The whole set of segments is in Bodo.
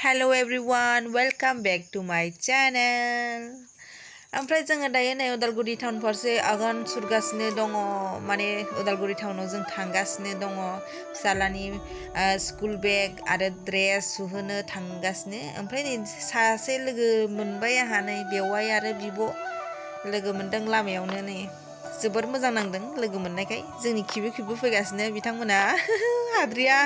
Hello everyone, welcome back to my channel. ओमफ्राय जोङो दायो नै उदालगुरि टाउन फारसे आगान सुरगासिनो दङ माने उदालगुरि टाउनाव जों थांगासिनो दङ फिसालानि स्कुल बेग आरो ड्रेस सुहोनो थांगासिनो ओमफ्राय नै सासे लोगो मोनबाय आंहा नै बेवाइ आरो बिब' लोगो मोनदों लामायावनो नै जोबोर मोजां नांदों लोगो मोननायखाय जोंनि खिबु खिबु फैगासिनो बिथांमोना हाद्रिया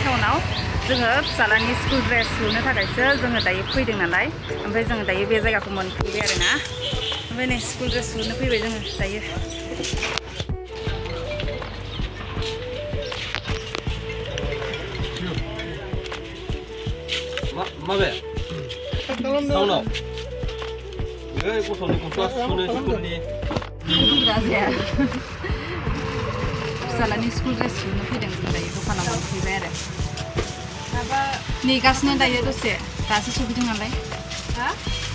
टाउनाव जोङो फिसालानि स्कुल ड्रेस सुनो थाखायसो जोङो दायो फैदों नालाय ओमफ्राय जोङो दायो बे जायगाखौ मोनफैबाय आरोना ओमफ्राय नै स्कुल ड्रेस सुनो फैबाय जोङो दायो माबे टाउनाव नै गथ'नि गस्ला सुनो स्कुलनि फिसालानि स्कुल ड्रेस सुनो फैदों जों दायो दखानाव मोनफैबाय आरो नेगासिनो दायो दसे दासो सफैदों नालाय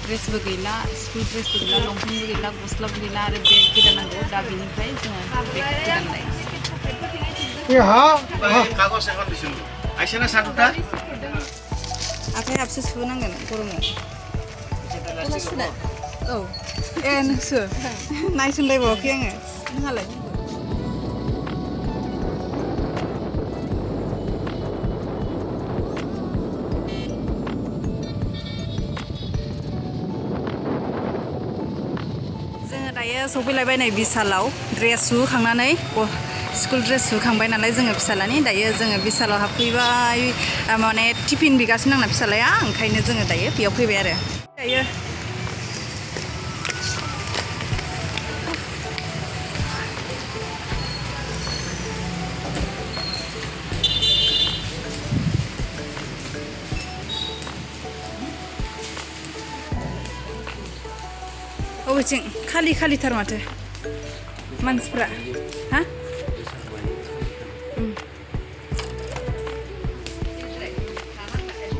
ड्रेसबो गैला स्कुल ड्रेसबो गैला लंपेन्टबो गैला गस्लाबो गैला आरो बेग गोदान नांगौ दा बेनिफ्राय जोङो बेग गोदान लायो आखाइ हाबसो सुनांगोन गरमाव औ ए नोंसो नायसनलायबावाखै आङो नोंहालाय दायो सफैलायबाय नै बिसालाव ड्रेस सुखांनानै स्कुल ड्रेस सुखांबाय नालाय जोङो फिसालानि दायो जोङो बिसालाव हाबफैबाय माने टिफिन बिगासिनो आंना फिसालाया ओंखायनो जोङो दायो बेयाव फैबाय आरो दायो अबेथिं खालि खालिथार माथो मानसिफ्रा हा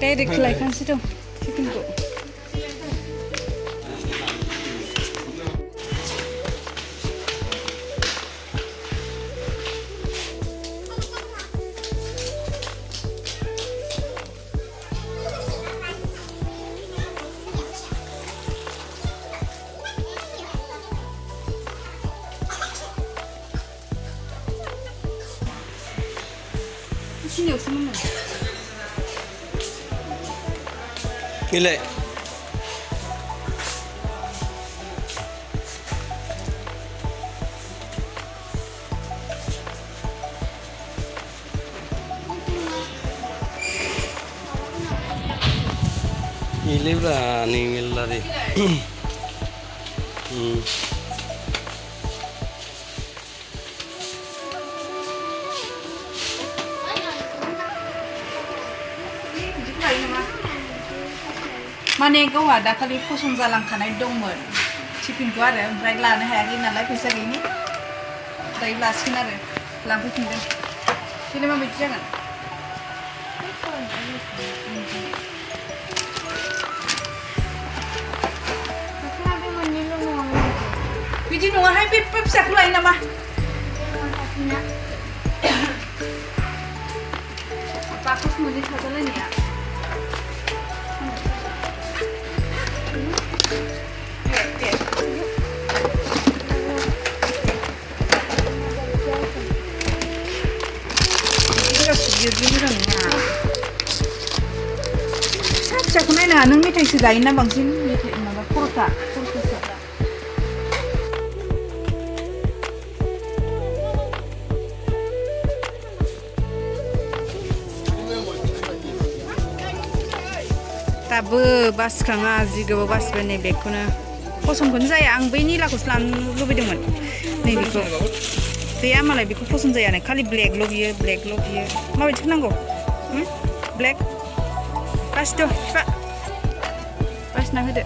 डाइरेक्ट लायखानोसै दं टिफिनखौ Nilai. Nilai berani nilai. माने गावहा दाखालि फसन जालांखानाय दंमोन टिफिनखौ आरो ओमफ्राय लानो हायाखै नालाय फैसा गैयिनि दायो लासिगोन आरो लांफैफिनगोन बेलाय माबायदि जागोन बिदि नङाहाय बे फिसाखौ लायो नामा बाकस मोननै थाजालायनाया फिसाखौ नायनाङा नों मेथाइसो जायोना बांसिन मेथाइ माबा खर'था दाबो बासिखाङा जि गोबाव बासिबाय नै बेगखौनो फसनखौनो जाया आं बै निलाखौसो लानो लुबैदोंमोन नैबेखौ गैया मालाय बेखौ फसन जायानो खालि ब्लेकल' बियो माबायदिखौ नांगौ ब्लेक बासिद' बिफा बासिना होदो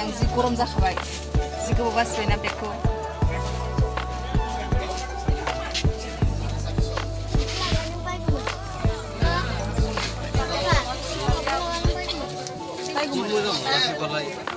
आं जि गरम जाखाबाय जि गोबाव बासिबायना बेगखौ मोजां मोनाखैबालाय